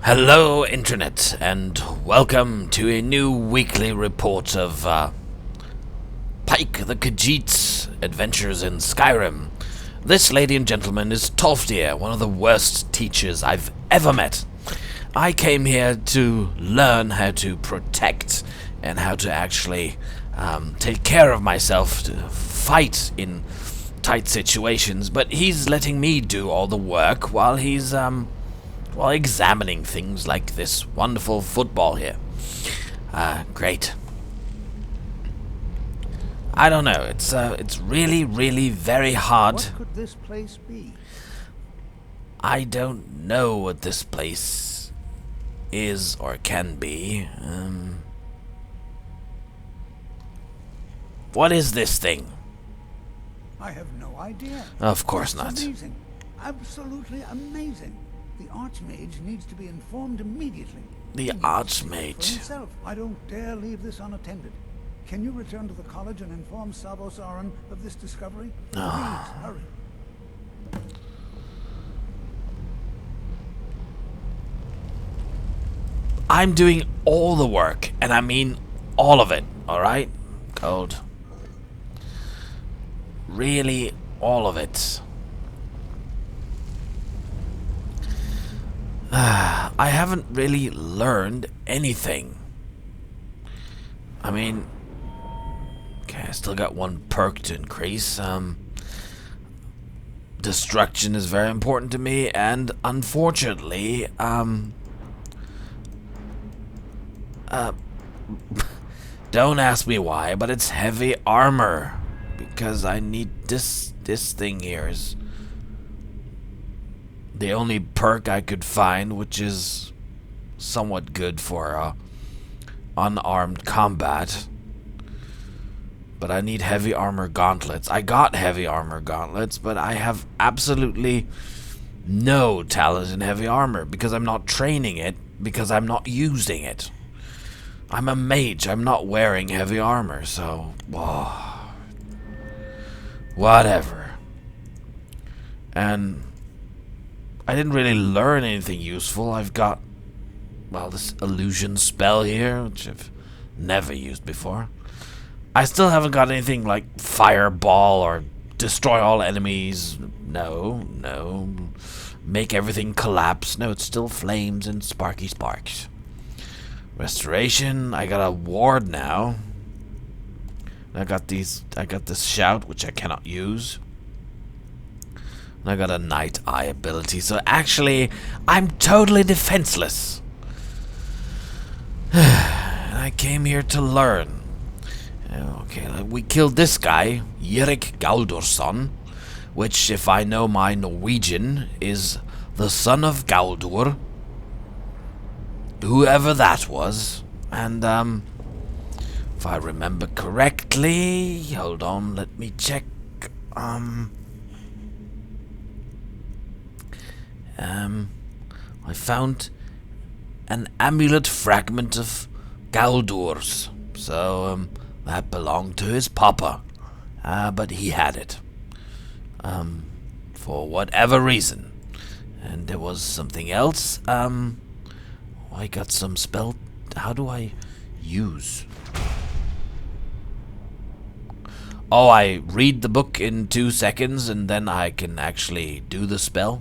Hello, Internet, and welcome to a new weekly report of Pike the Khajiit's adventures in Skyrim. This, ladies and gentlemen, is Tolfdir, one of the worst teachers I've ever met. I came here to learn how to protect and how to actually take care of myself, to fight in tight situations, but he's letting me do all the work while he's examining things like this wonderful football here. Great. I don't know. It's really, really very hard. What could this place be? I don't know what this place is or can be. What is this thing? I have no idea. Of course It's not. Amazing. Absolutely amazing. The Archmage needs to be informed immediately. The He needs to see for Archmage. himself. I don't dare leave this unattended. Can you return to the college and inform Sabo Saran of this discovery? Please, hurry. I'm doing all the work, and I mean all of it, alright? Code. Really, all of it. I haven't really learned anything. I mean, okay, I still got one perk to increase. Destruction is very important to me, and unfortunately, don't ask me why, but it's heavy armor. Because I need this thing here is the only perk I could find, which is somewhat good for unarmed combat. But I need heavy armor gauntlets. I got heavy armor gauntlets, but I have absolutely no talent in heavy armor because I'm not training it, because I'm not using it. I'm a mage. I'm not wearing heavy armor, so whatever. And I didn't really learn anything useful. I've got, well, this illusion spell here, which I've never used before. I still haven't got anything like fireball or destroy all enemies. No. Make everything collapse. No, it's still flames and sparky sparks. Restoration. I got a ward now. I got this shout, which I cannot use. And I got a night eye ability, so actually, I'm totally defenseless. And I came here to learn. Okay, we killed this guy, Eirik Galdurson, which, if I know my Norwegian, is the son of Galdur. Whoever that was. And, if I remember correctly, hold on, let me check. I found an amulet fragment of Galdur's, so that belonged to his papa, but he had it, for whatever reason. And there was something else. I got some spell. How do I use? Oh, I read the book in 2 seconds and then I can actually do the spell.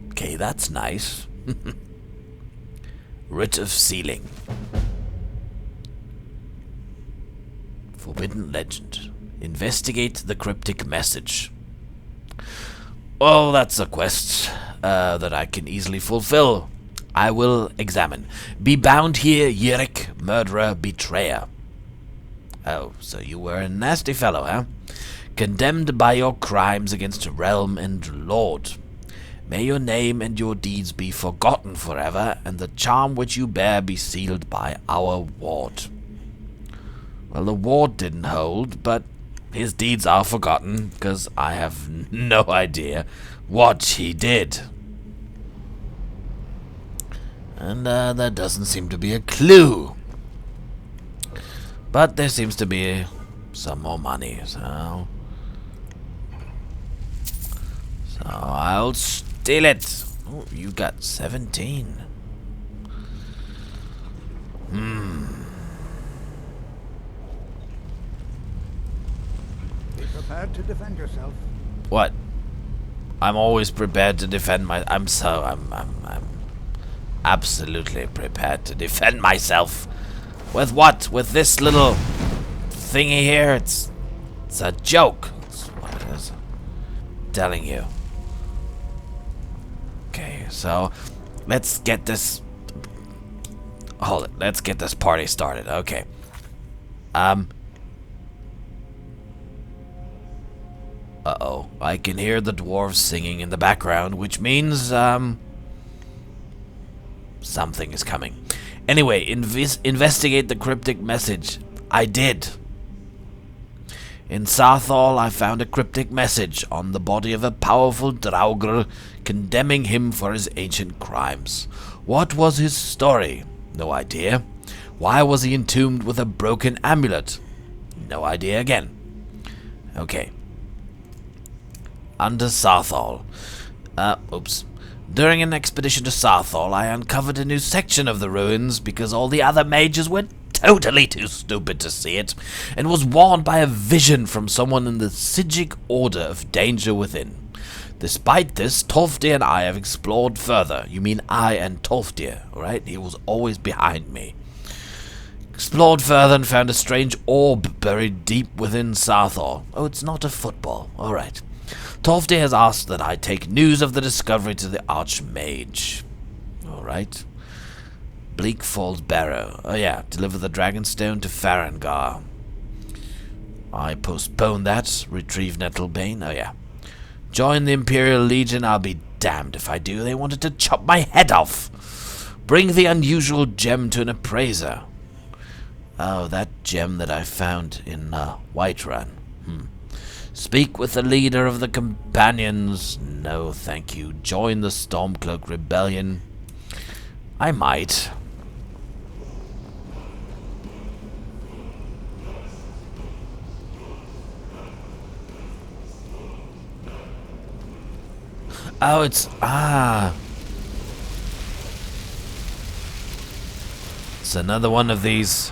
Okay, that's nice. Writ of Sealing. Forbidden Legend. Investigate the cryptic message. Oh, that's a quest that I can easily fulfill. I will examine. Be bound here, Eirik, murderer, betrayer. Oh, so you were a nasty fellow, huh? Condemned by your crimes against realm and lord. May your name and your deeds be forgotten forever, and the charm which you bear be sealed by our ward. Well, the ward didn't hold, but his deeds are forgotten, because I have no idea what he did. And there doesn't seem to be a clue. But there seems to be some more money, so I'll Steal it! Oh, you got 17. Be prepared to defend yourself. What? I'm always prepared to defend my... I'm absolutely prepared to defend myself. With what? With this little thingy here? It's a joke. That's what it is. I'm telling you. Okay, so let's get this... Hold it. Let's get this party started. Okay. Uh-oh. I can hear the dwarves singing in the background, which means, something is coming. Anyway, investigate the cryptic message. I did. In Sathal, I found a cryptic message on the body of a powerful Draugr condemning him for his ancient crimes. What was his story? No idea. Why was he entombed with a broken amulet? No idea again. Okay. Under Sathal. Oops. During an expedition to Sathal, I uncovered a new section of the ruins because all the other mages were totally too stupid to see it, and was warned by a vision from someone in the Sijic Order of danger within. Despite this, Tolfdir and I have explored further. You mean I and Tolfdir, right? He was always behind me. Explored further and found a strange orb buried deep within Sathal. Oh, it's not a football. Alright. Tolfdir has asked that I take news of the discovery to the Archmage. Alright. Bleak Falls Barrow. Oh yeah, deliver the Dragonstone to Farengar. I postpone that. Retrieve Nettlebane. Oh yeah. Join the Imperial Legion. I'll be damned if I do. They wanted to chop my head off. Bring the unusual gem to an appraiser. Oh, that gem that I found in Whiterun. Speak with the leader of the companions. No, thank you. Join the Stormcloak Rebellion. I might. Oh, it's... It's another one of these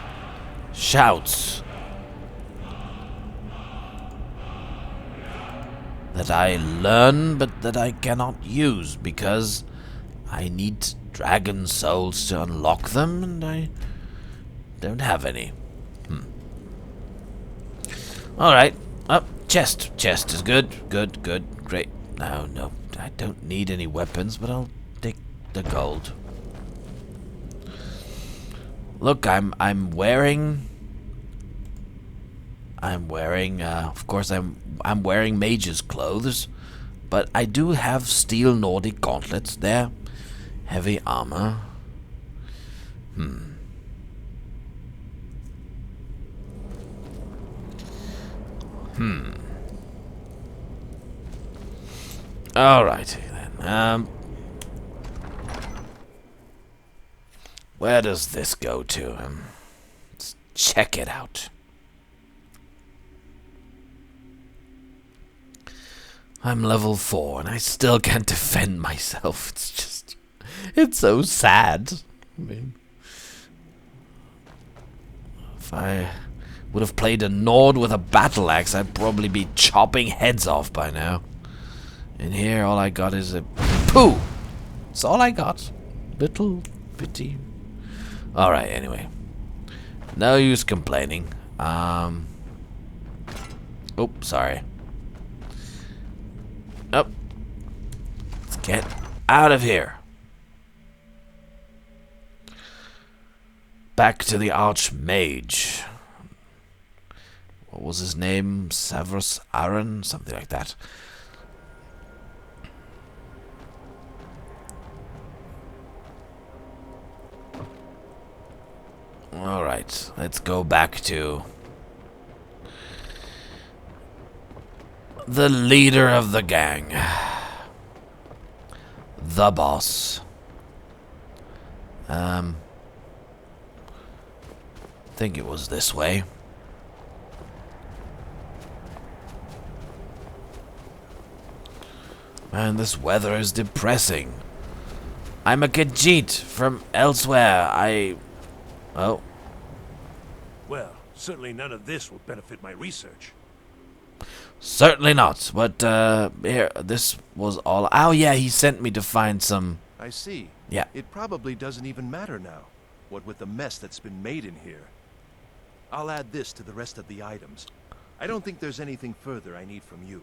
shouts that I learn, but that I cannot use because I need dragon souls to unlock them, and I don't have any. Alright. Oh, chest. Chest is good. Good, great. No, I don't need any weapons, but I'll take the gold. Look, I'm wearing, of course I'm wearing mage's clothes, but I do have steel Nordic gauntlets there, heavy armor. Alrighty then. Where does this go to? Let's check it out. I'm level 4 and I still can't defend myself. It's so sad. I mean, if I would have played a Nord with a battle axe, I'd probably be chopping heads off by now. And here, all I got is a poo. That's all I got. Little bitty. Alright, anyway. No use complaining. Oops, sorry. Oh. Let's get out of here. Back to the Archmage. What was his name? Severus Aaron? Something like that. Alright, let's go back to the leader of the gang. The boss. I think it was this way. Man, this weather is depressing. I'm a Khajiit from elsewhere. Oh. Well, certainly none of this will benefit my research. Certainly not. But, here, this was all... Oh, yeah, he sent me to find some... I see. Yeah. It probably doesn't even matter now, what with the mess that's been made in here. I'll add this to the rest of the items. I don't think there's anything further I need from you.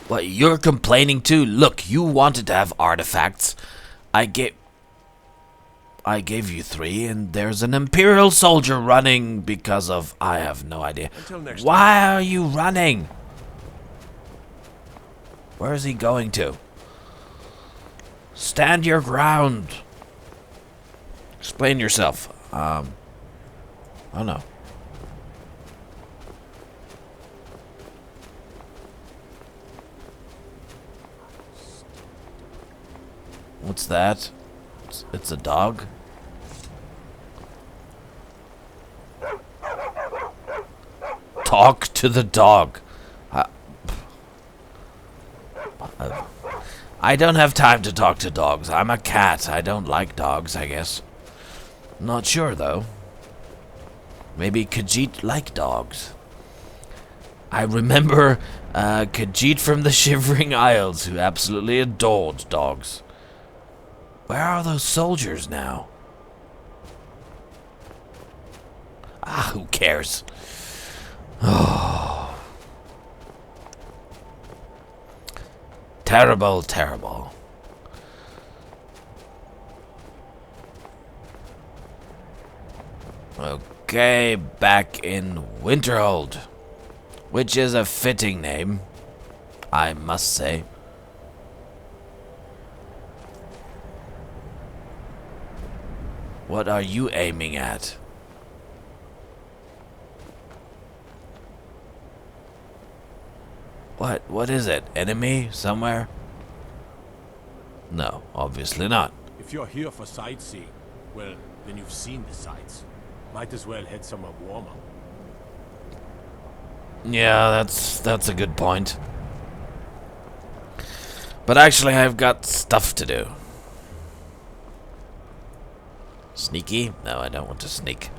What, you're complaining too? Look, you wanted to have artifacts. I gave you 3, and there's an Imperial soldier running because of... I have no idea. Until next time. Why are you running? Where is he going to? Stand your ground. Explain yourself. Oh no. What's that? It's a dog? Talk to the dog. I don't have time to talk to dogs. I'm a cat. I don't like dogs, I guess. Not sure, though. Maybe Khajiit like dogs. I remember Khajiit from the Shivering Isles who absolutely adored dogs. Where are those soldiers now? Ah, who cares? Oh. Terrible, terrible. Okay, back in Winterhold, which is a fitting name, I must say. What are you aiming at? What is it? Enemy somewhere? No, obviously not. If you're here for sightseeing, well, then you've seen the sights. Might as well head somewhere warmer. Yeah, that's a good point. But actually, I've got stuff to do. Sneaky? No, I don't want to sneak.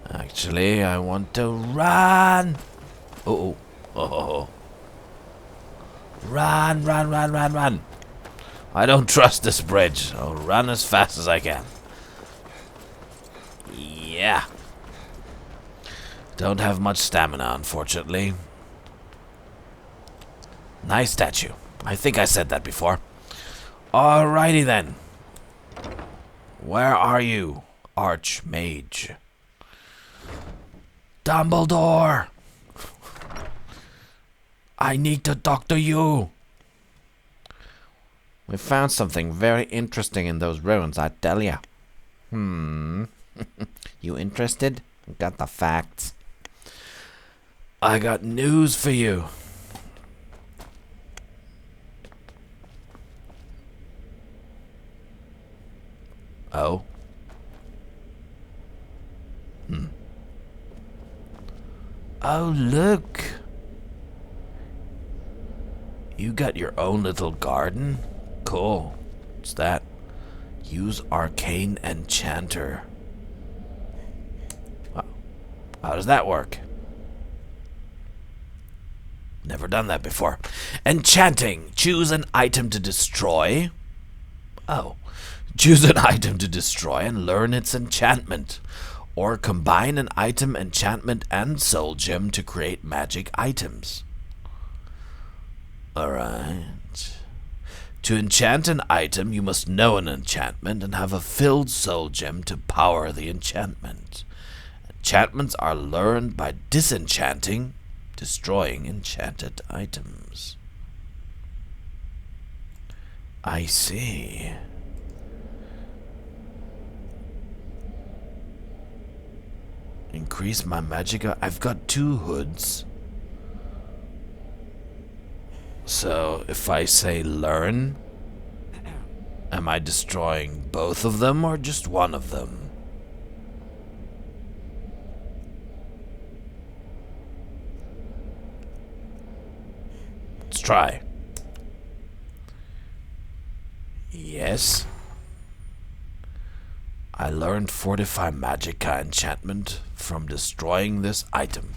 Actually, I want to run. Oh, oh, oh. Run, run, run, run, run. I don't trust this bridge. I'll run as fast as I can. Yeah. Don't have much stamina, unfortunately. Nice statue. I think I said that before. Alrighty then. Where are you, Archmage? Dumbledore! I need to talk to you. We found something very interesting in those ruins, I tell ya. You interested? Got the facts. I got news for you. Oh? Oh, look. You got your own little garden? Cool. What's that? Use Arcane Enchanter. Wow. How does that work? Never done that before. Enchanting. Choose an item to destroy. Oh. Choose an item to destroy and learn its enchantment. Or combine an item, enchantment, and soul gem to create magic items. Alright. To enchant an item, you must know an enchantment and have a filled soul gem to power the enchantment. Enchantments are learned by disenchanting, destroying enchanted items. I see. Increase my magic. I've got 2 hoods. So if I say learn, am I destroying both of them or just one of them? try. Yes. I learned Fortify Magicka enchantment from destroying this item.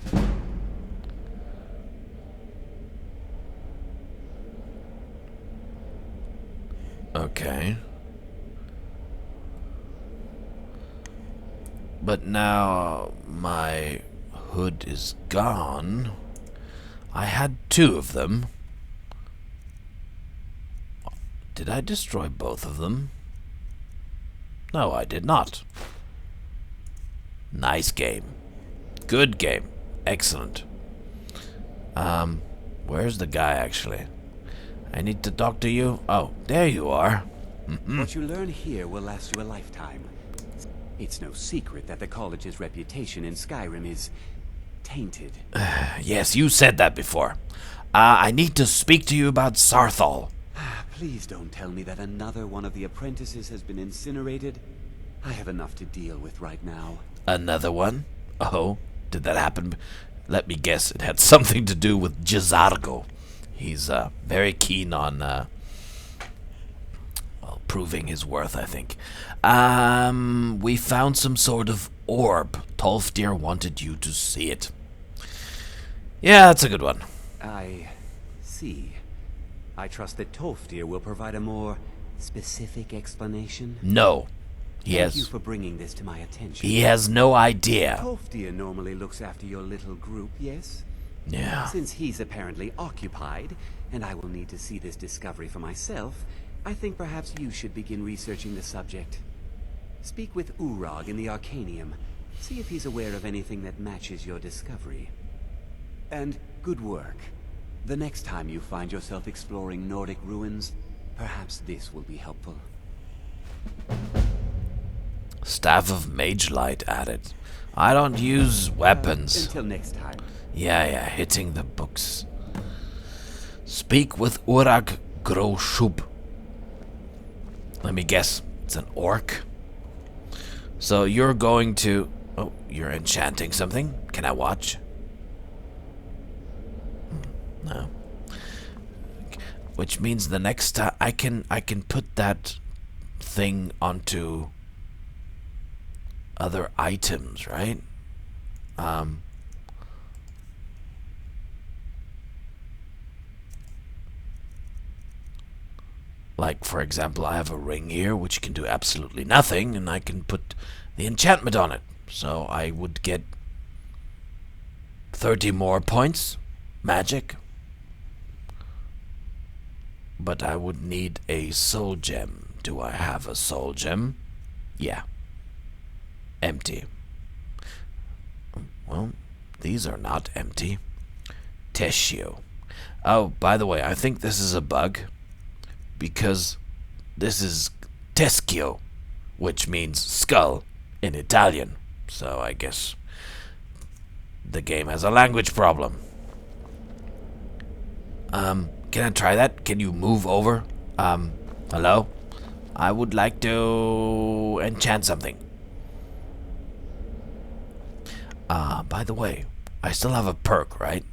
Okay. But now my hood is gone. I had 2 of them. Did I destroy both of them? No, I did not. Nice game. Good game. Excellent. Where's the guy actually? I need to talk to you. Oh, there you are. What you learn here will last you a lifetime. It's no secret that the college's reputation in Skyrim is tainted. Yes, you said that before. I need to speak to you about Sarthal. Please don't tell me that another one of the apprentices has been incinerated. I have enough to deal with right now. Another one? Oh, did that happen? Let me guess, it had something to do with Jazargo. He's very keen on well, proving his worth, I think. We found some sort of orb. Tolfdir wanted you to see it. Yeah, that's a good one. I see. I trust that Tolfdir will provide a more specific explanation. No. Thank you for bringing this to my attention. He has no idea. Tolfdir normally looks after your little group, yes? Yeah. Since he's apparently occupied, and I will need to see this discovery for myself, I think perhaps you should begin researching the subject. Speak with Urag in the Arcanium. See if he's aware of anything that matches your discovery. And good work. The next time you find yourself exploring Nordic ruins, perhaps this will be helpful. Staff of Mage Light added. I don't use weapons. Until next time. Yeah, hitting the books. Speak with Urag Groshub. Let me guess, it's an orc? So you're going to... Oh, you're enchanting something? Can I watch? No. Which means the next time I can put that thing onto other items, right? Like, for example, I have a ring here which can do absolutely nothing, and I can put the enchantment on it. So I would get 30 more points, magic. But I would need a soul gem. Do I have a soul gem? Yeah. Empty. Well, these are not empty. Teshio. Oh, by the way, I think this is a bug. Because this is teschio, which means skull in Italian. So I guess the game has a language problem. Can I try that? Can you move over? Hello? I would like to enchant something. By the way, I still have a perk, right?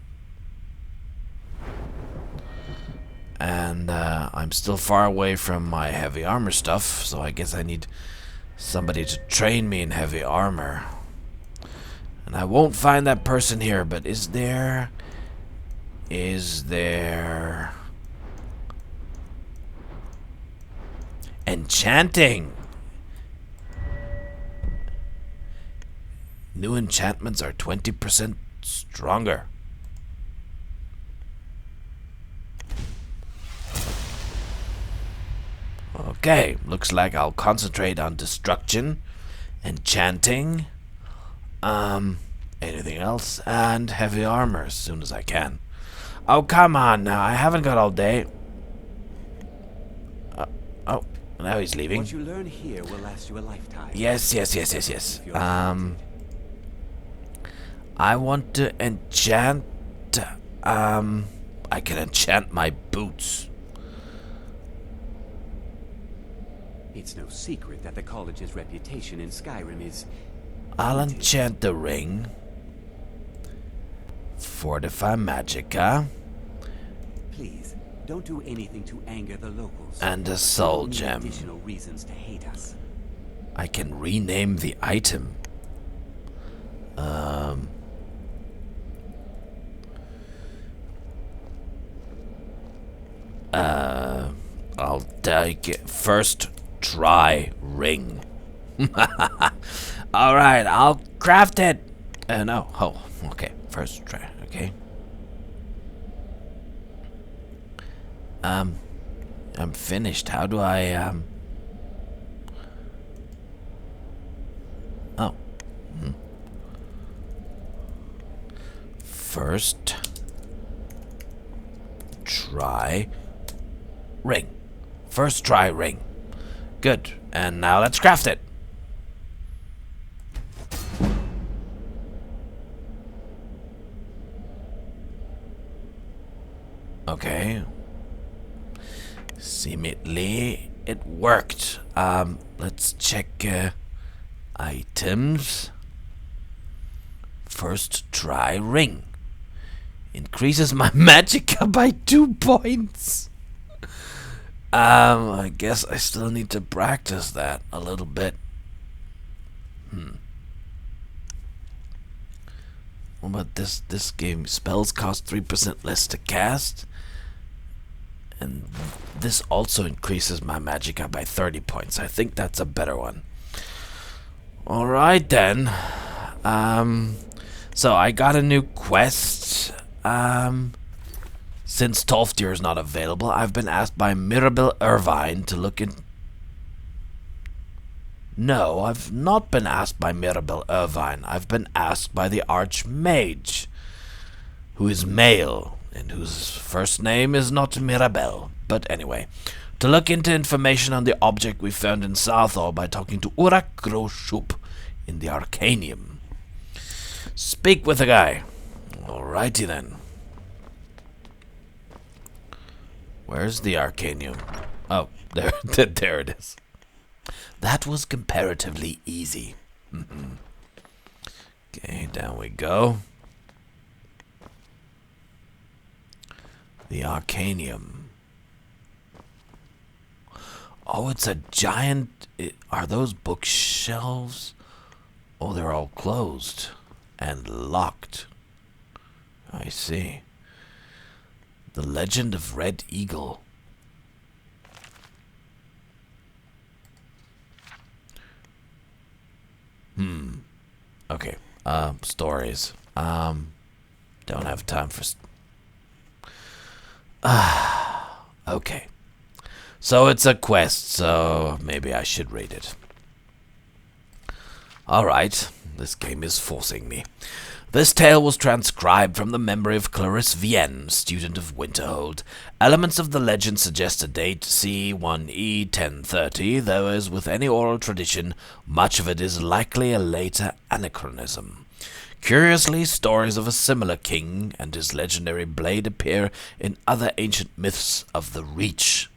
And I'm still far away from my heavy armor stuff, so I guess I need somebody to train me in heavy armor. And I won't find that person here, but is there enchanting? New enchantments are 20% stronger. Okay, looks like I'll concentrate on destruction, enchanting, anything else, and heavy armor as soon as I can. Oh, come on now, I haven't got all day. Oh, now he's leaving. What you learn here will last you a lifetime. Yes. I want to enchant, I can enchant my boots. It's no secret that the college's reputation in Skyrim is... I'll enchant the ring. Fortify Magicka. Please, don't do anything to anger the locals. And a soul Only gem. additional reasons to hate us. I can rename the item. I'll take it. First try ring. Alright, I'll craft it. No. Oh, okay. First try. Okay. I'm finished. How do I, Oh. First try ring. First try ring. Good. And now let's craft it. Okay. Seemingly it worked. Let's check items. First try ring. Increases my magicka by 2 points. I guess I still need to practice that a little bit. What about this game? Spells cost 3% less to cast. And this also increases my magicka by 30 points. I think that's a better one. Alright then. So I got a new quest. Since Tolfdir is not available, I've been asked by Mirabel Irvine to look in... No, I've not been asked by Mirabel Irvine. I've been asked by the Archmage, who is male, and whose first name is not Mirabel. But anyway, to look into information on the object we found in Southall by talking to Urak Groshup in the Arcanium. Speak with the guy. Alrighty then. Where's the Arcanium? Oh, there it is. That was comparatively easy. Okay, down we go. The Arcanium. Oh, it's a giant... Are those bookshelves? Oh, they're all closed and locked. I see. The Legend of Red Eagle. Okay. Stories. Don't have time for... Okay. So it's a quest, so maybe I should read it. Alright, this game is forcing me. This tale was transcribed from the memory of Clarisse Vienne, student of Winterhold. Elements of the legend suggest a date C1E 1030, though as with any oral tradition, much of it is likely a later anachronism. Curiously, stories of a similar king and his legendary blade appear in other ancient myths of the Reach.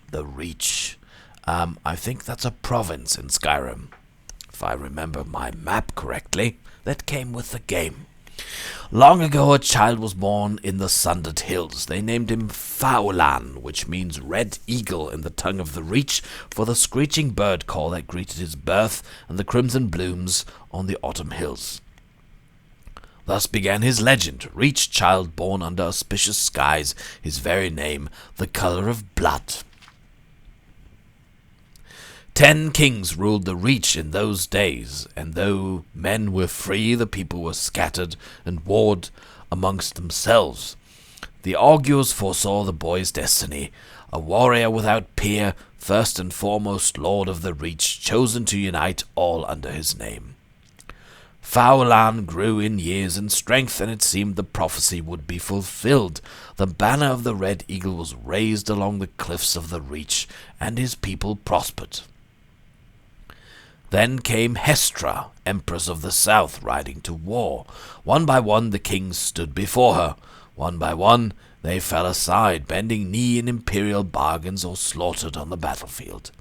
The Reach. I think that's a province in Skyrim, if I remember my map correctly, that came with the game. Long ago, a child was born in the Sundered Hills. They named him Faulan, which means red eagle in the tongue of the Reach, for the screeching bird call that greeted his birth and the crimson blooms on the autumn hills. Thus began his legend, Reach child born under auspicious skies, his very name, the color of blood. 10 kings ruled the Reach in those days, and though men were free, the people were scattered and warred amongst themselves. The augurs foresaw the boy's destiny, a warrior without peer, first and foremost lord of the Reach, chosen to unite all under his name. Faulan grew in years and strength, and it seemed the prophecy would be fulfilled. The banner of the Red Eagle was raised along the cliffs of the Reach, and his people prospered. Then came Hestra, Empress of the South, riding to war. One by one the kings stood before her. One by one they fell aside, bending knee in imperial bargains or slaughtered on the battlefield.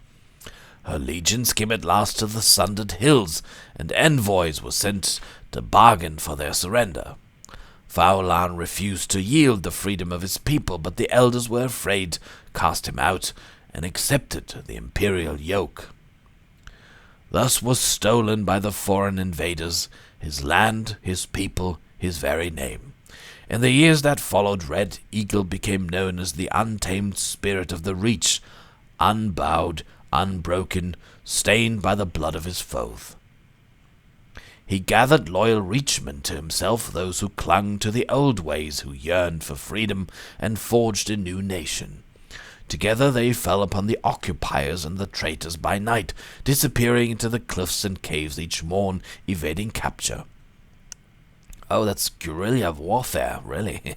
Her legions came at last to the Sundered Hills, and envoys were sent to bargain for their surrender. Faulan refused to yield the freedom of his people, but the elders were afraid, cast him out, and accepted the imperial yoke. Thus was stolen by the foreign invaders his land, his people, his very name. In the years that followed, Red Eagle became known as the untamed spirit of the Reach, unbowed, unbroken, stained by the blood of his foes. He gathered loyal Reachmen to himself, those who clung to the old ways, who yearned for freedom, and forged a new nation. Together they fell upon the occupiers and the traitors by night, disappearing into the cliffs and caves each morn, evading capture. Oh, that's guerrilla warfare, really.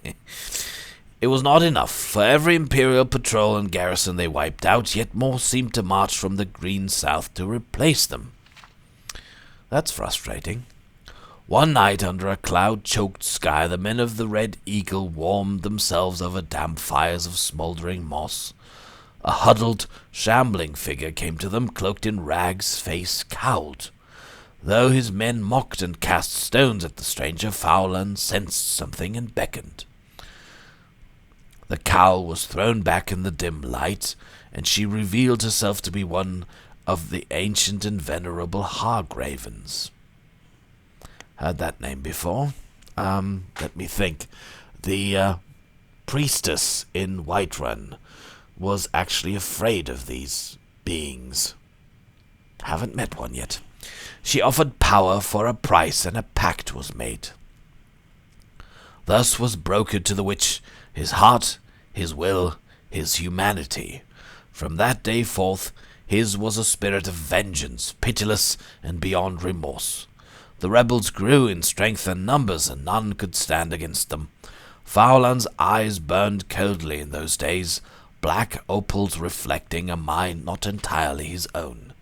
It was not enough. For every imperial patrol and garrison they wiped out, yet more seemed to march from the green south to replace them. That's frustrating. One night, under a cloud-choked sky, the men of the Red Eagle warmed themselves over damp fires of smoldering moss. A huddled, shambling figure came to them, cloaked in rags, face cowled. Though his men mocked and cast stones at the stranger, Faulan sensed something and beckoned. The cowl was thrown back in the dim light, and she revealed herself to be one of the ancient and venerable Hargravens. Heard that name before. Let me think. The priestess in Whiterun was actually afraid of these beings. Haven't met one yet. She offered power for a price, and a pact was made. Thus was brokered to the witch his heart, his will, his humanity. From that day forth, his was a spirit of vengeance, pitiless and beyond remorse. The rebels grew in strength and numbers, and none could stand against them. Faulan's eyes burned coldly in those days, black opals reflecting a mind not entirely his own.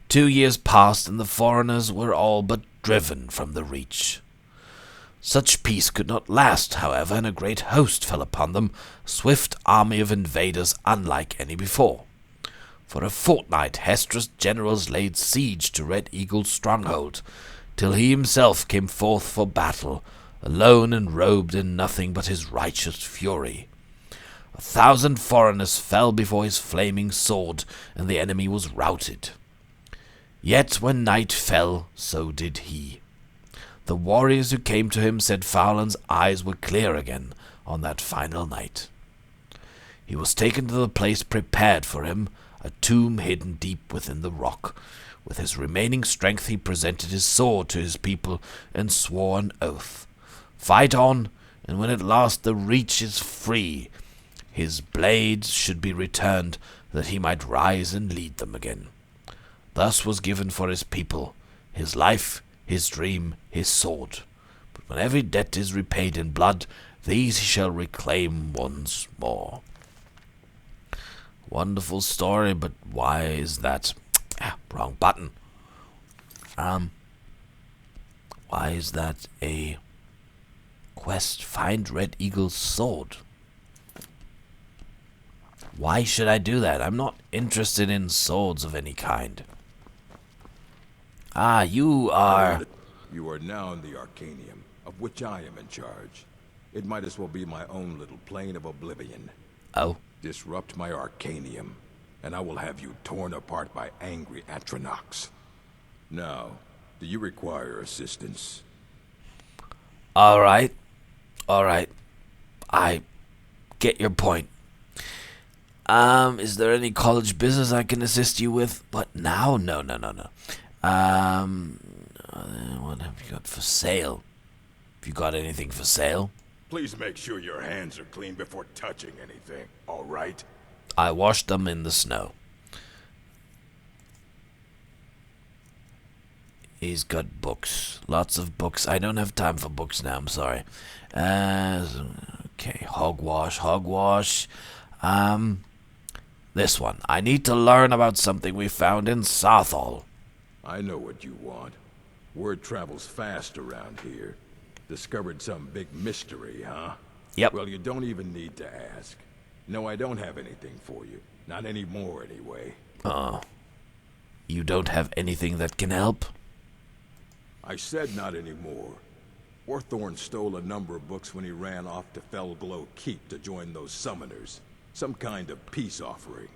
2 years passed, and the foreigners were all but driven from the Reach. Such peace could not last, however, and a great host fell upon them, a swift army of invaders unlike any before. For a fortnight Hestra's generals laid siege to Red Eagle's stronghold, till he himself came forth for battle, alone and robed in nothing but his righteous fury. 1,000 foreigners fell before his flaming sword, and the enemy was routed. Yet when night fell, so did he. The warriors who came to him said Faulan's eyes were clear again on that final night. He was taken to the place prepared for him, a tomb hidden deep within the rock. With his remaining strength he presented his sword to his people and swore an oath. Fight on, and when at last the Reach is free, his blades should be returned, that he might rise and lead them again. Thus was given for his people his life, his dream, his sword. But when every debt is repaid in blood, these he shall reclaim once more. Wonderful story, but why is that? Wrong button. Why is that a quest? Find Red Eagle's sword. Why should I do that? I'm not interested in swords of any kind. You are... You are now in the Arcanium, of which I am in charge. It might as well be my own little plane of oblivion. Oh. Disrupt my Arcanium, and I will have you torn apart by angry Atronachs. Now, do you require assistance? Alright. I get your point. Is there any college business I can assist you with? What, now? No. What have you got for sale? Have you got anything for sale? Please make sure your hands are clean before touching anything, all right? I washed them in the snow. He's got books. Lots of books. I don't have time for books now, I'm sorry. Okay, hogwash. This one. I need to learn about something we found in Sarthal. I know what you want. Word travels fast around here. Discovered some big mystery, huh? Yep. Well, you don't even need to ask. No, I don't have anything for you. Not anymore, anyway. You don't have anything that can help? I said not anymore. Orthorn stole a number of books when he ran off to Felglow Keep to join those summoners. Some kind of peace offering.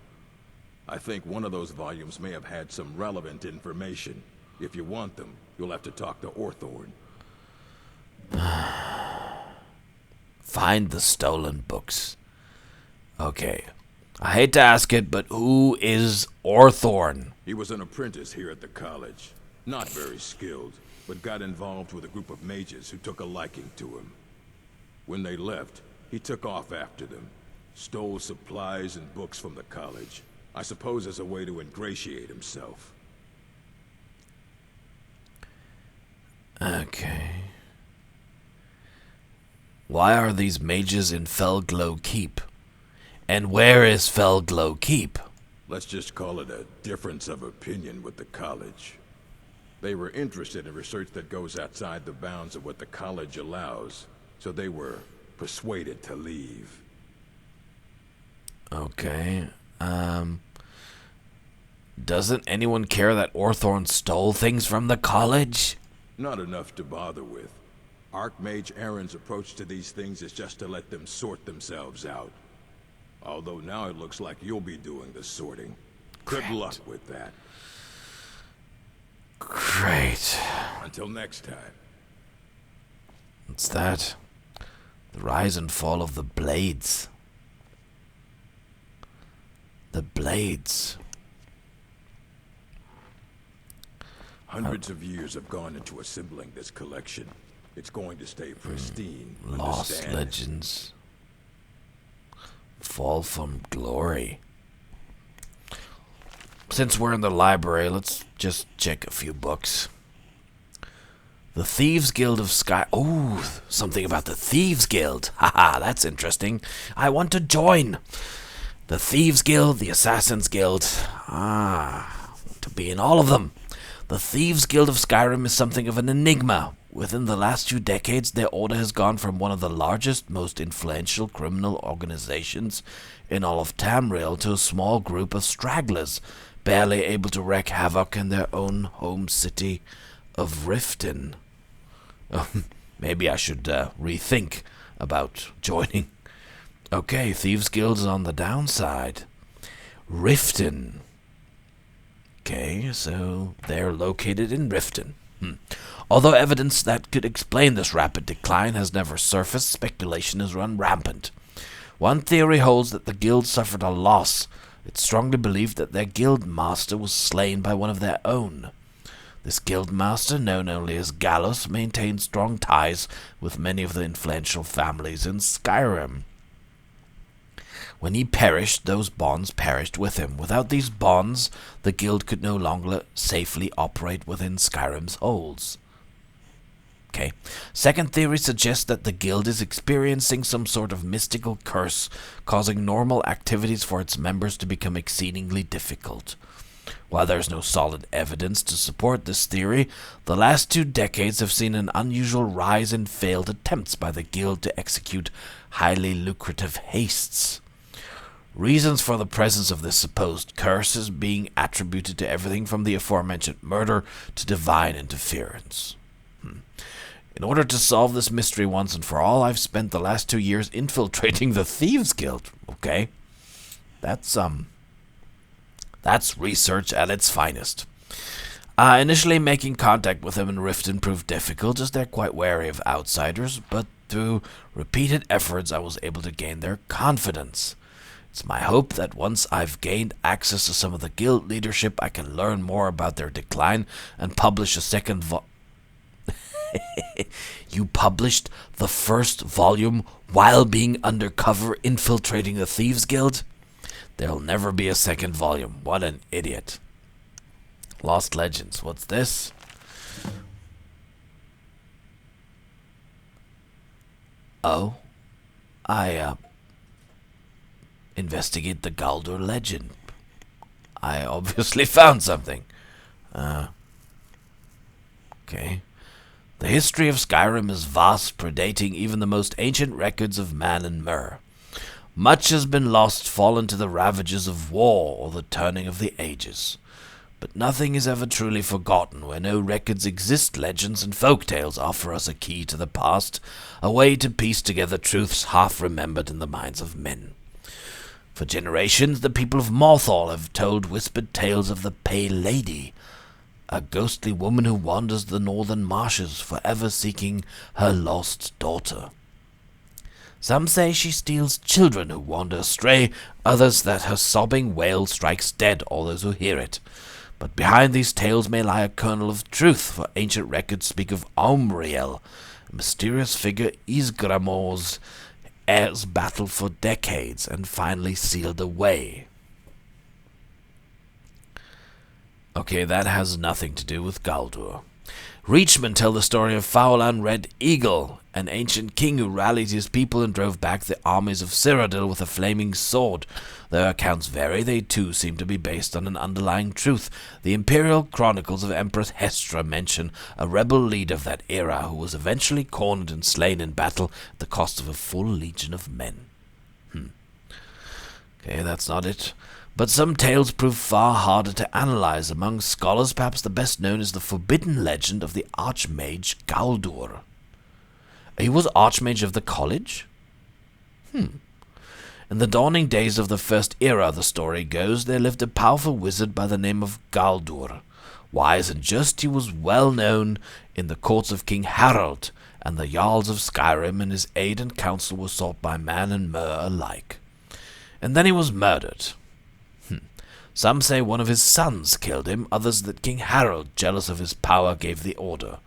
I think one of those volumes may have had some relevant information. If you want them, you'll have to talk to Orthorn. Find the stolen books. Okay. I hate to ask it, but who is Orthorn? He was an apprentice here at the college. Not very skilled, but got involved with a group of mages who took a liking to him. When they left, he took off after them. Stole supplies and books from the college. I suppose as a way to ingratiate himself. Okay. Why are these mages in Felglow Keep? And where is Felglow Keep? Let's just call it a difference of opinion with the college. They were interested in research that goes outside the bounds of what the college allows, so they were persuaded to leave. Okay, doesn't anyone care that Orthorn stole things from the college? Not enough to bother with. Archmage Aaron's approach to these things is just to let them sort themselves out. Although now it looks like you'll be doing the sorting. Good luck with that. Great. Until next time. What's that? The rise and fall of the blades. The blades. Hundreds of years have gone into assembling this collection. It's going to stay pristine. Lost understand? legends. Fall from glory. Since we're in the library, let's just check a few books. The Thieves Guild of Sky... Oh, something about the Thieves Guild. Haha, that's interesting. I want to join. The Thieves Guild, the Assassins Guild. Ah, to be in all of them. The Thieves Guild of Skyrim is something of an enigma. Within the last few decades, their order has gone from one of the largest, most influential criminal organizations in all of Tamriel to a small group of stragglers, barely able to wreak havoc in their own home city of Riften. Maybe I should rethink about joining. Okay, Thieves Guild is on the downside. Riften. Okay, so they're located in Riften. Although evidence that could explain this rapid decline has never surfaced, speculation has run rampant. One theory holds that the guild suffered a loss. It's strongly believed that their guild master was slain by one of their own. This guild master, known only as Gallus, maintained strong ties with many of the influential families in Skyrim. When he perished, those bonds perished with him. Without these bonds, the guild could no longer safely operate within Skyrim's holds. Okay. Second theory suggests that the guild is experiencing some sort of mystical curse, causing normal activities for its members to become exceedingly difficult. While there's no solid evidence to support this theory, the last 2 decades have seen an unusual rise in failed attempts by the guild to execute highly lucrative hastes. Reasons for the presence of this supposed curse is being attributed to everything from the aforementioned murder to divine interference. In order to solve this mystery once and for all, I've spent the last 2 years infiltrating the Thieves Guild. Okay. That's research at its finest. Initially making contact with them in Riften proved difficult, as they're quite wary of outsiders, but through repeated efforts I was able to gain their confidence. It's my hope that once I've gained access to some of the guild leadership, I can learn more about their decline and publish a second You published the first volume while being undercover infiltrating the Thieves Guild? There'll never be a second volume. What an idiot. Lost Legends. What's this? Oh, I investigate the Galdur legend. I obviously found something. Okay. The history of Skyrim is vast, predating even the most ancient records of man and Mer. Much has been lost, fallen to the ravages of war or the turning of the ages. But nothing is ever truly forgotten. Where no records exist, legends and folk tales offer us a key to the past, a way to piece together truths half remembered in the minds of men. For generations, the people of Morthal have told whispered tales of the Pale Lady, a ghostly woman who wanders the northern marshes, forever seeking her lost daughter. Some say she steals children who wander astray, others that her sobbing wail strikes dead all those who hear it. But behind these tales may lie a kernel of truth, for ancient records speak of Omriel, a mysterious figure Ysgramor's heirs battled for decades and finally sealed away. Okay, that has nothing to do with Galdur. Reachmen tell the story of Faulan Red Eagle, an ancient king who rallied his people and drove back the armies of Cyrodiil with a flaming sword. Though accounts vary, they too seem to be based on an underlying truth. The imperial chronicles of Empress Hestra mention a rebel leader of that era who was eventually cornered and slain in battle at the cost of a full legion of men. Okay, that's not it. But some tales prove far harder to analyze. Among scholars, perhaps the best known is the forbidden legend of the Archmage Galdur. He was Archmage of the college? In the dawning days of the First Era, the story goes, there lived a powerful wizard by the name of Galdur. Wise and just, he was well known in the courts of King Harald and the Jarls of Skyrim, and his aid and counsel were sought by man and mer alike. And then he was murdered. Some say one of his sons killed him, others that King Harald, jealous of his power, gave the order.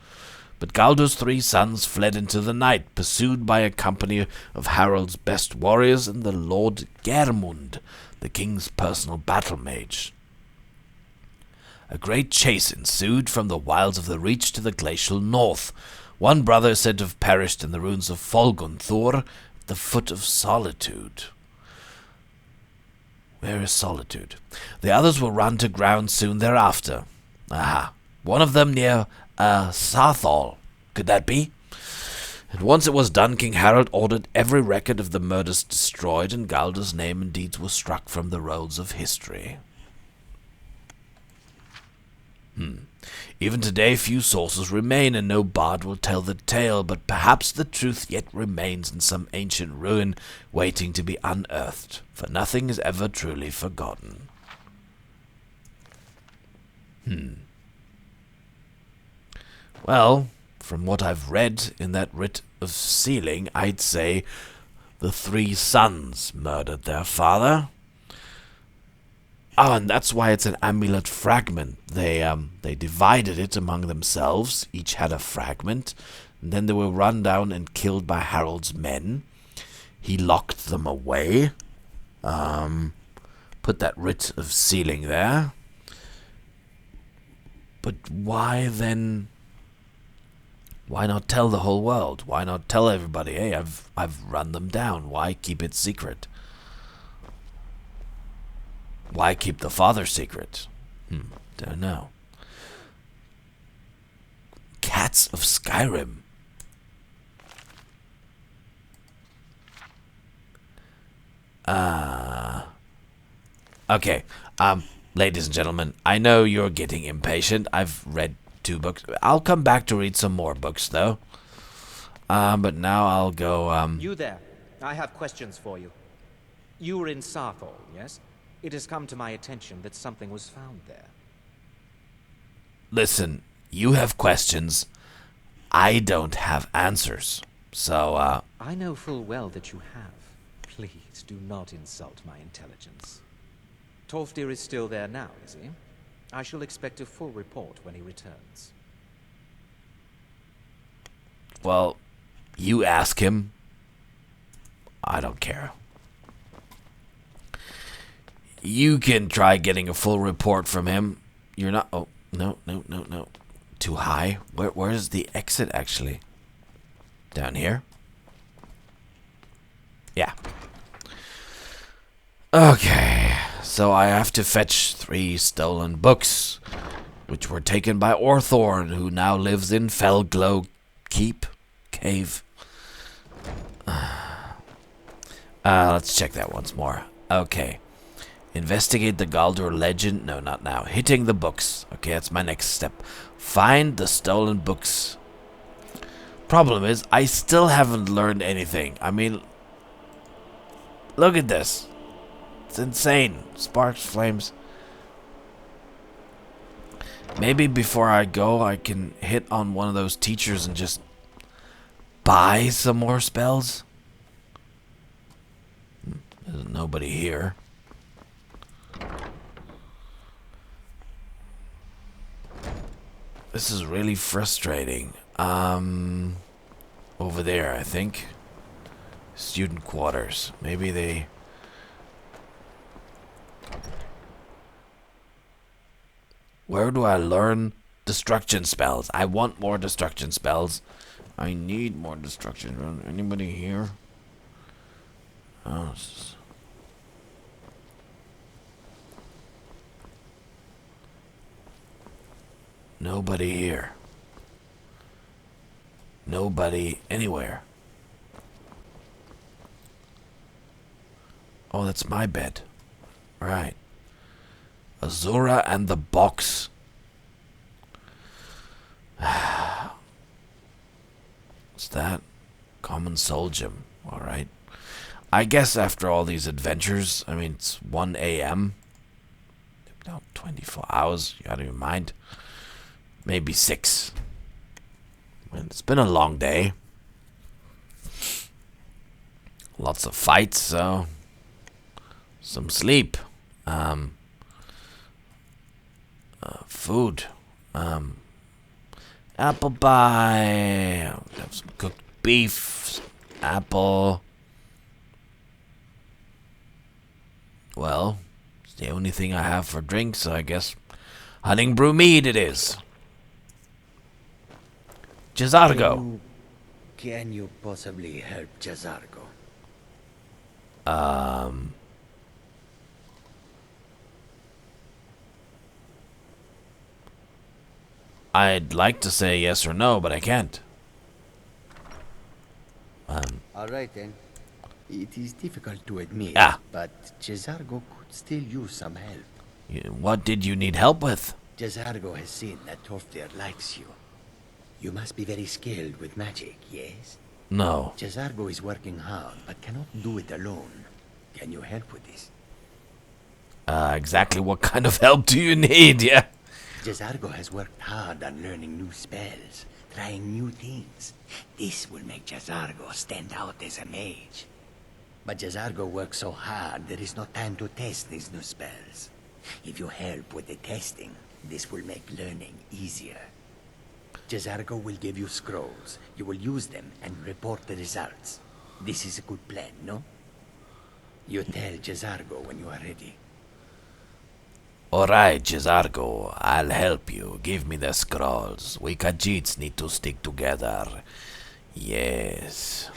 But Galdur's 3 sons fled into the night, pursued by a company of Harald's best warriors and the Lord Geirmund, the king's personal battle mage. A great chase ensued from the wilds of the Reach to the glacial north. One brother is said to have perished in the ruins of Folgunthor at the foot of Solitude. Where is Solitude? The others were run to ground soon thereafter. Aha, one of them near Sarthal. Could that be? And once it was done, King Harald ordered every record of the murders destroyed, and Galdur's name and deeds were struck from the rolls of history. Even today few sources remain, and no bard will tell the tale, but perhaps the truth yet remains in some ancient ruin waiting to be unearthed, for nothing is ever truly forgotten. Well, from what I've read in that writ of sealing, I'd say the 3 sons murdered their father. Oh, and that's why it's an amulet fragment. They divided it among themselves. Each had a fragment. And then they were run down and killed by Harald's men. He locked them away. Put that writ of sealing there. But why then? Why not tell the whole world? Why not tell everybody, hey, I've run them down? Why keep it secret? Why keep the father secret? Don't know. Cats of Skyrim. Okay. Ladies and gentlemen, I know you're getting impatient. I've read 2 books. I'll come back to read some more books, though. But now I'll go, You there. I have questions for you. You were in Sarthal, yes? It has come to my attention that something was found there. Listen, you have questions. I don't have answers. So, I know full well that you have. Please do not insult my intelligence. Tolfdir is still there now, is he? I shall expect a full report when he returns. well, you ask him. I don't care. You can try getting a full report from him. You're not... Oh, no. Too high? Where's the exit, actually? Down here? Yeah. Okay. So I have to fetch 3 stolen books, which were taken by Orthorn, who now lives in Felglow Cave. Let's check that once more. Okay. Investigate the Galdur legend. No, not now. Hitting the books. Okay, that's my next step. Find the stolen books. Problem is, I still haven't learned anything. I mean, look at this. It's insane. Sparks, flames. Maybe before I go, I can hit on one of those teachers and just buy some more spells. There's nobody here. This is really frustrating. Over there, I think. Student quarters. Maybe they... Where do I learn destruction spells? I want more destruction spells. I need more destruction. Anybody here? Oh, nobody here. Nobody anywhere. Oh, that's my bed. Right. Azura and the box. What's that? Common soul gem. Alright. I guess after all these adventures, I mean, it's 1 a.m. No, 24 hours. You out of your mind? Maybe 6. And it's been a long day. Lots of fights, so... Some sleep. Food. Apple pie. Have some cooked beef. Apple. Well, it's the only thing I have for drinks, so I guess hunting brew mead it is. Jazargo. Can you possibly help Jazargo? I'd like to say yes or no, but I can't. Alright then. It is difficult to admit, but Jazargo could still use some help. What did you need help with? Jazargo has seen that Toftir likes you. You must be very skilled with magic, yes? No. Jazargo is working hard, but cannot do it alone. Can you help with this? Exactly what kind of help do you need, yeah? Jazargo has worked hard on learning new spells, trying new things. This will make Jazargo stand out as a mage. But Jazargo works so hard, there is no time to test these new spells. If you help with the testing, this will make learning easier. Jazargo will give you scrolls. You will use them and report the results. This is a good plan, no? You tell Jazargo when you are ready. Alright, Jazargo, I'll help you. Give me the scrolls. We Khajiits need to stick together. Yes.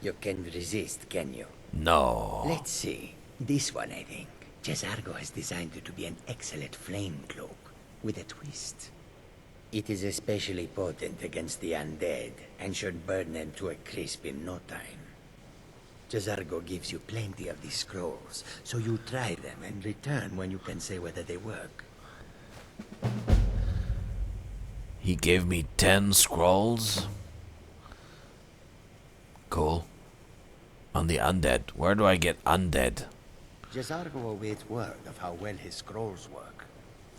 You can resist, can you? No. Let's see. This one, I think. Jazargo has designed it to be an excellent flame cloak, with a twist. It is especially potent against the undead, and should burn them to a crisp in no time. Jazargo gives you plenty of these scrolls, so you try them and return when you can say whether they work. He gave me 10 scrolls? Cool. On the undead. Where do I get undead? Jazargo awaits word of how well his scrolls work.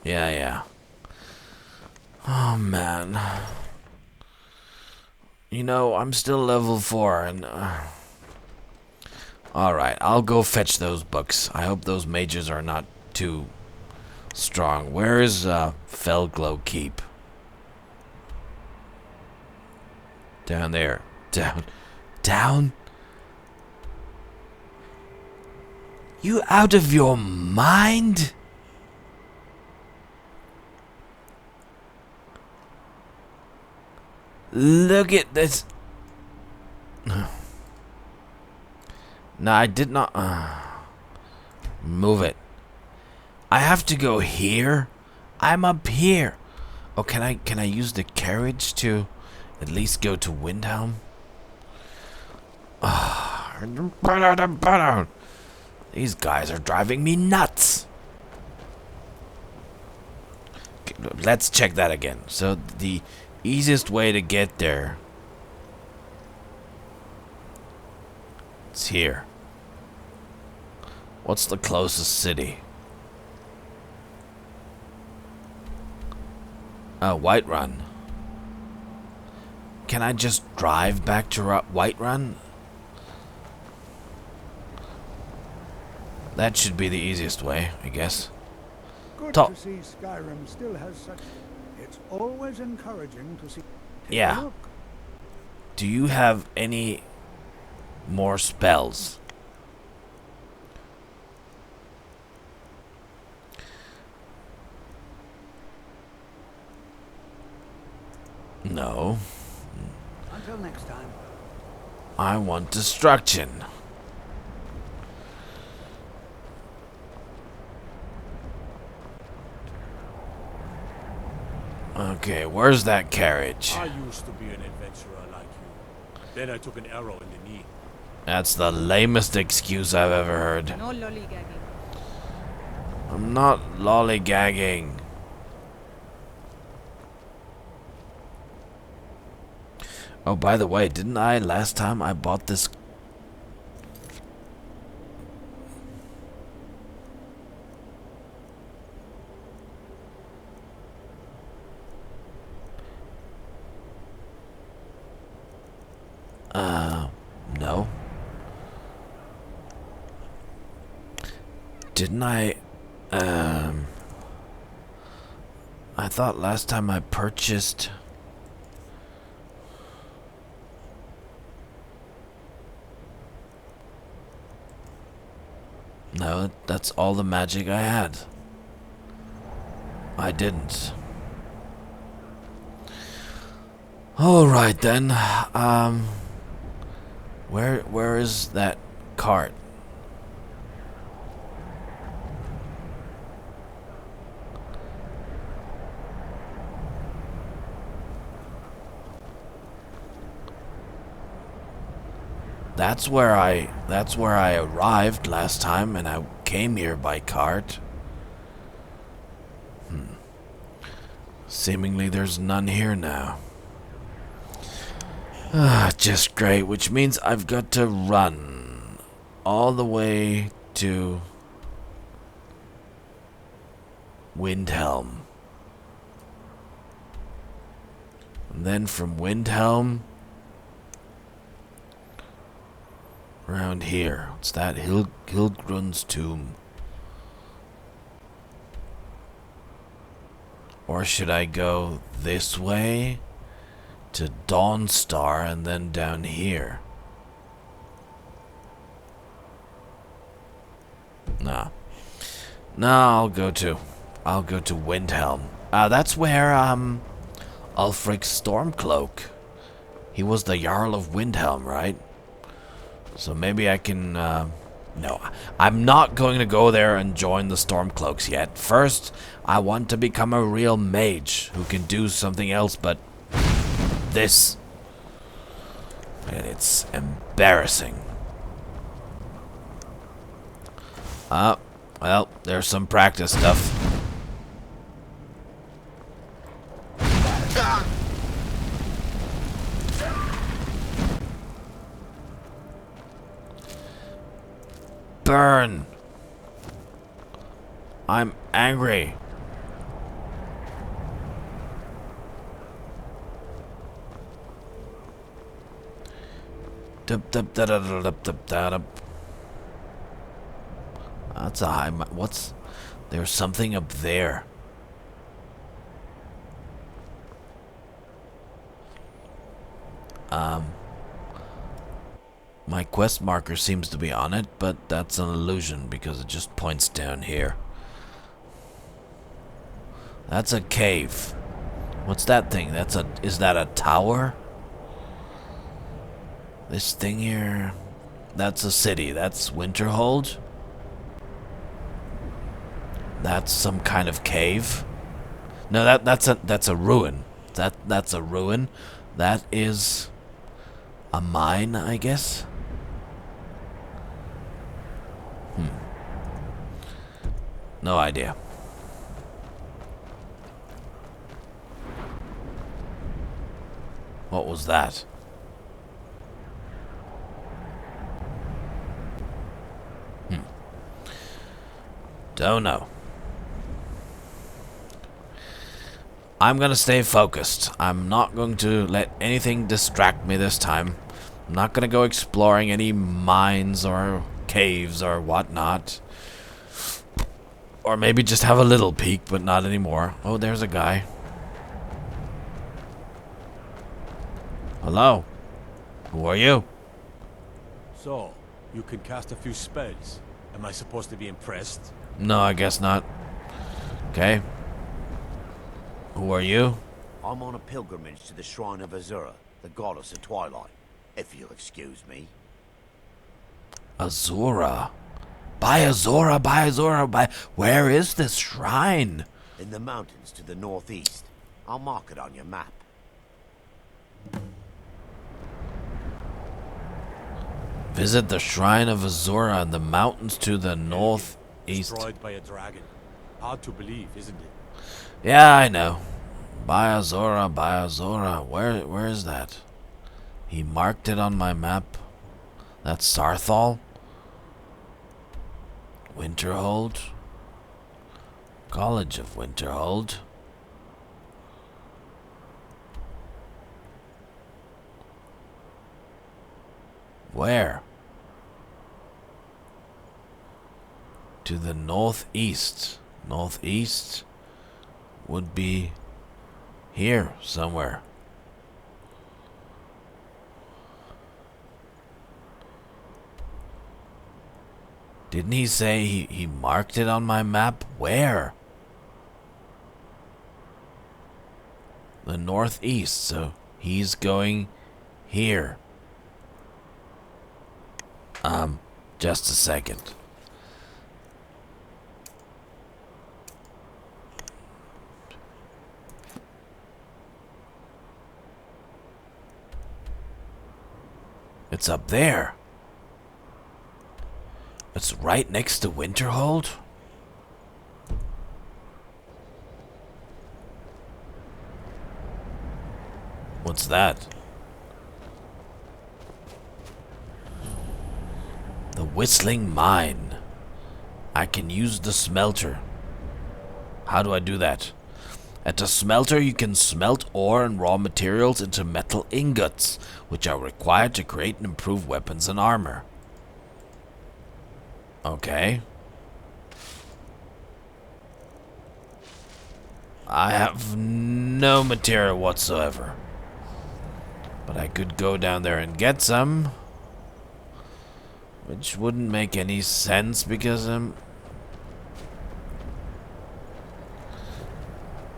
Yeah. Oh, man. You know, I'm still level 4, and... Alright, I'll go fetch those books. I hope those mages are not too strong. Where is Felglow Keep? Down there. Down? You out of your mind? Look at this. No, I did not. Move it. I have to go here. I'm up here. Oh, can I use the carriage to at least go to Windhelm? These guys are driving me nuts. Okay, let's check that again. So the easiest way to get there is here. What's the closest city? Whiterun. Can I just drive back to Whiterun? That should be the easiest way, I guess. Good Top. to see Skyrim still has such... It's always encouraging to see... Take Yeah. a look. Do you have any more spells? No. Until next time. I want destruction. Okay, where's that carriage? I used to be an adventurer like you. Then I took an arrow in the knee. That's the lamest excuse I've ever heard. No lollygagging. I'm not lollygagging. Oh, by the way, didn't I last time I bought this? No. Didn't I, I thought last time I purchased... No, that's all the magic I had. I didn't. Alright then, where is that cart? That's where I arrived last time, and I came here by cart. Seemingly there's none here now. Just great, which means I've got to run all the way to Windhelm. And then from Windhelm around here. What's that? Hilgrun's tomb. Or should I go this way to Dawnstar and then down here? Nah. Nah, I'll go to Windhelm. That's where Ulfric's Stormcloak. He was the Jarl of Windhelm, right? So maybe I can, no, I'm not going to go there and join the Stormcloaks yet. First, I want to become a real mage who can do something else but this. And it's embarrassing. Well, there's some practice stuff. Burn! I'm angry. That's a high. What's? There's something up there. My quest marker seems to be on it, but that's an illusion because it just points down here. That's a cave. What's that thing? Is that a tower? This thing here, that's a city. That's Winterhold. That's some kind of cave. No, that's a ruin. That's a ruin. That is a mine, I guess. No idea. What was that? Don't know. I'm gonna stay focused. I'm not going to let anything distract me this time. I'm not gonna go exploring any mines or caves or whatnot. Or maybe just have a little peek, but not anymore. Oh, there's a guy. Hello. Who are you? So, you can cast a few spells. Am I supposed to be impressed? No, I guess not. Okay. Who are you? I'm on a pilgrimage to the shrine of Azura, the goddess of twilight, if you'll excuse me. Azura. By Azura, by Azura, by... Where is this shrine? In the mountains to the northeast. I'll mark it on your map. Visit the shrine of Azura in the mountains to the northeast. Destroyed by a dragon. Hard to believe, isn't it? Yeah, I know. By Azura, by Azura. Where is that? He marked it on my map. That's Sarthal? Winterhold? College of Winterhold? Where? To the northeast. Northeast would be here somewhere. Didn't he say he marked it on my map? Where? The northeast, so he's going here. Just a second. It's up there. It's right next to Winterhold? What's that? The Whistling Mine. I can use the smelter. How do I do that? At the smelter, you can smelt ore and raw materials into metal ingots, which are required to create and improve weapons and armor. Okay. I have no material whatsoever. But I could go down there and get some. Which wouldn't make any sense because I'm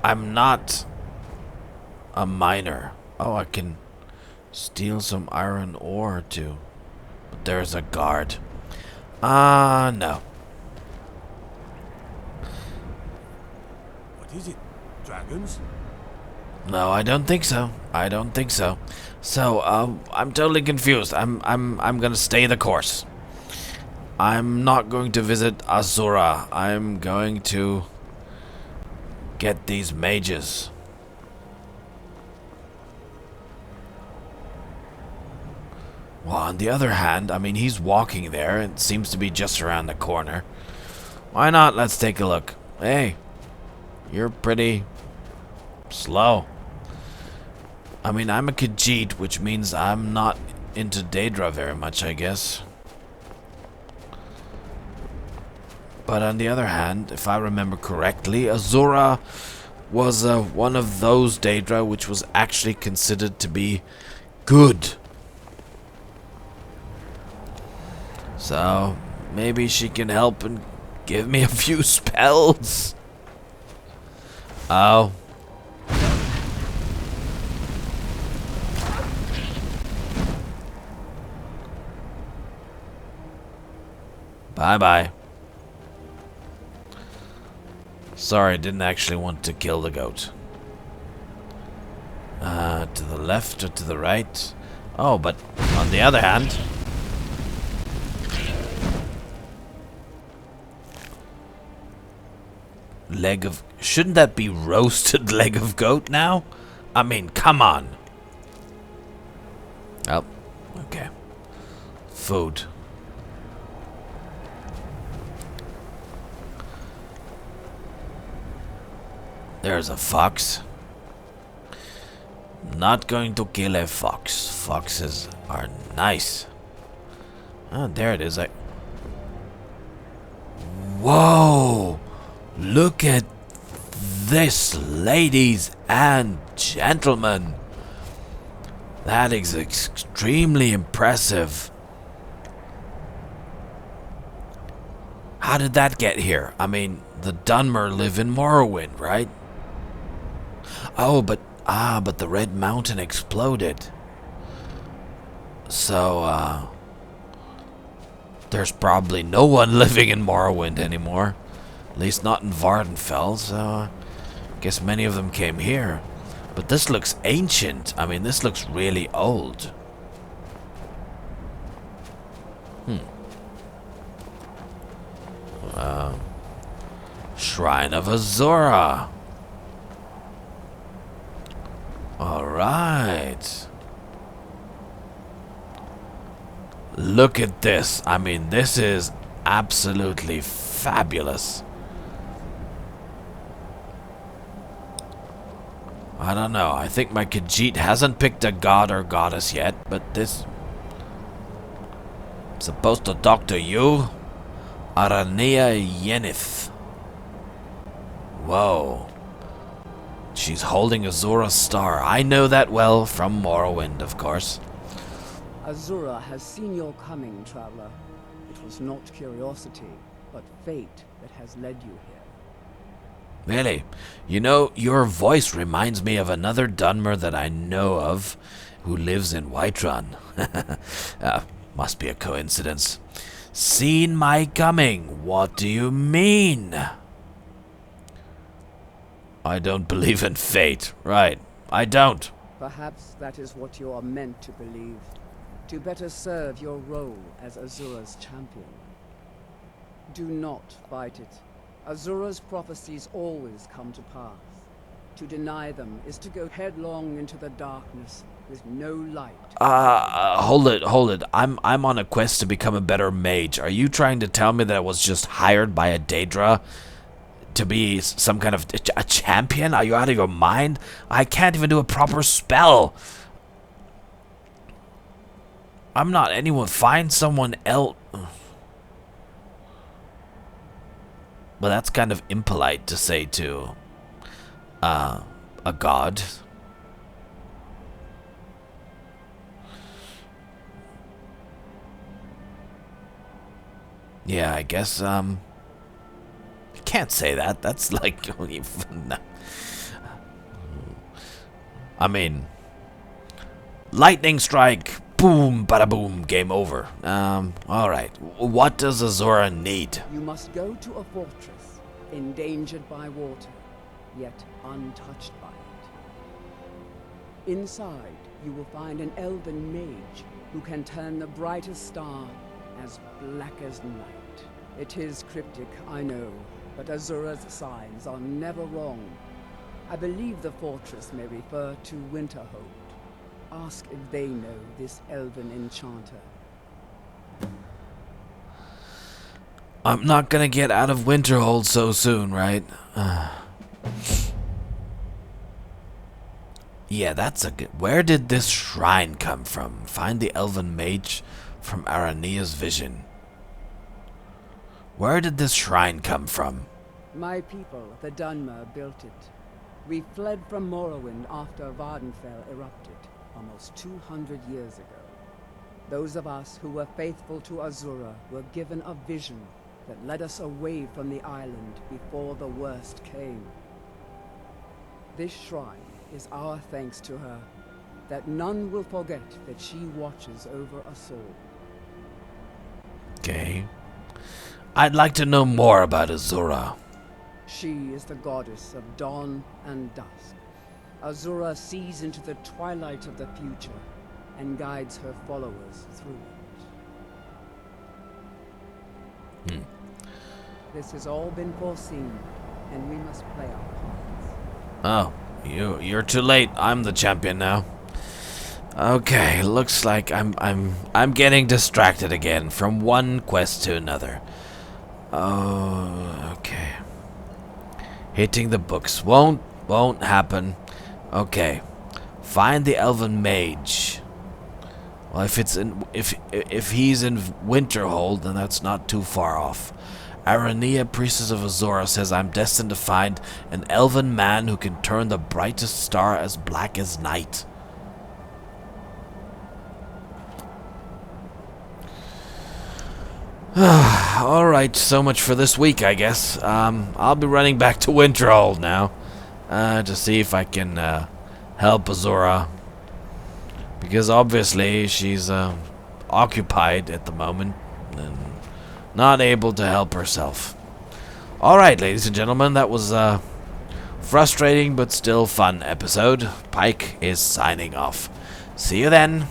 not a miner. Oh, I can steal some iron ore too. But there's a guard. No. What is it? Dragons? No, I don't think so. I don't think so. So, I'm totally confused. I'm gonna stay the course. I'm not going to visit Azura. I'm going to get these mages. Well, on the other hand, I mean, he's walking there. It seems to be just around the corner. Why not? Let's take a look. Hey, you're pretty slow. I mean, I'm a Khajiit, which means I'm not into Daedra very much, I guess. But on the other hand, if I remember correctly, Azura was one of those Daedra which was actually considered to be good. So, maybe she can help and give me a few spells. Oh. Bye-bye. Sorry, didn't actually want to kill the goat. To the left or to the right? Oh, but on the other hand... leg of... Shouldn't that be roasted leg of goat now? I mean, come on. Oh, okay. Food. There's a fox. Not going to kill a fox. Foxes are nice. Oh, there it is. Whoa! Look at this, ladies and gentlemen. That is extremely impressive. How did that get here? I mean, the Dunmer live in Morrowind, right? Oh, but the Red Mountain exploded. So, there's probably no one living in Morrowind anymore. At least not in Vardenfell, so I guess many of them came here. But this looks ancient. I mean, this looks really old. Shrine of Azura. Alright. Look at this. I mean, this is absolutely fabulous. I don't know. I think my Khajiit hasn't picked a god or goddess yet, but this... I'm supposed to talk to you? Aranea Yenith. Whoa. She's holding Azura's star. I know that well from Morrowind, of course. Azura has seen your coming, traveler. It was not curiosity, but fate that has led you here. Really? You know, your voice reminds me of another Dunmer that I know of who lives in Whiterun. Must be a coincidence. Seen my coming? What do you mean? I don't believe in fate. Right. I don't. Perhaps that is what you are meant to believe. To better serve your role as Azura's champion. Do not fight it. Azura's prophecies always come to pass. To deny them is to go headlong into the darkness with no light. Hold it. I'm on a quest to become a better mage. Are you trying to tell me that I was just hired by a Daedra to be some kind of a champion? Are you out of your mind? I can't even do a proper spell. I'm not anyone. Find someone else. Well, that's kind of impolite to say to a god. Yeah, I guess, can't say that. That's like, no. I mean, lightning strike, boom, bada boom, game over. Alright. What does Azura need? You must go to a fortress, endangered by water, yet untouched by it. Inside, you will find an elven mage who can turn the brightest star as black as night. It is cryptic, I know, but Azura's signs are never wrong. I believe the fortress may refer to Winterhold. Ask if they know this elven enchanter. I'm not gonna get out of Winterhold so soon, right? Yeah, that's a good... Where did this shrine come from? Find the elven mage from Aranea's vision. Where did this shrine come from? My people, the Dunmer, built it. We fled from Morrowind after Vardenfell erupted, almost 200 years ago. Those of us who were faithful to Azura were given a vision that led us away from the island before the worst came. This shrine is our thanks to her, that none will forget that she watches over us all. Okay. I'd like to know more about Azura. She is the goddess of dawn and dusk. Azura sees into the twilight of the future and guides her followers through it. This has all been foreseen, and we must play our Oh, parts. you're too late. I'm the champion now. Okay, looks like I'm getting distracted again from one quest to another. Oh, okay. Hitting the books won't happen. Okay. Find the elven mage. Well, if he's in Winterhold, then that's not too far off. Aranea, priestess of Azora, says I'm destined to find an elven man who can turn the brightest star as black as night. Alright, so much for this week, I guess. I'll be running back to Winterhold now. To see if I can help Azora. Because obviously she's occupied at the moment and not able to help herself. Alright, ladies and gentlemen, that was a frustrating but still fun episode. Pike is signing off. See you then.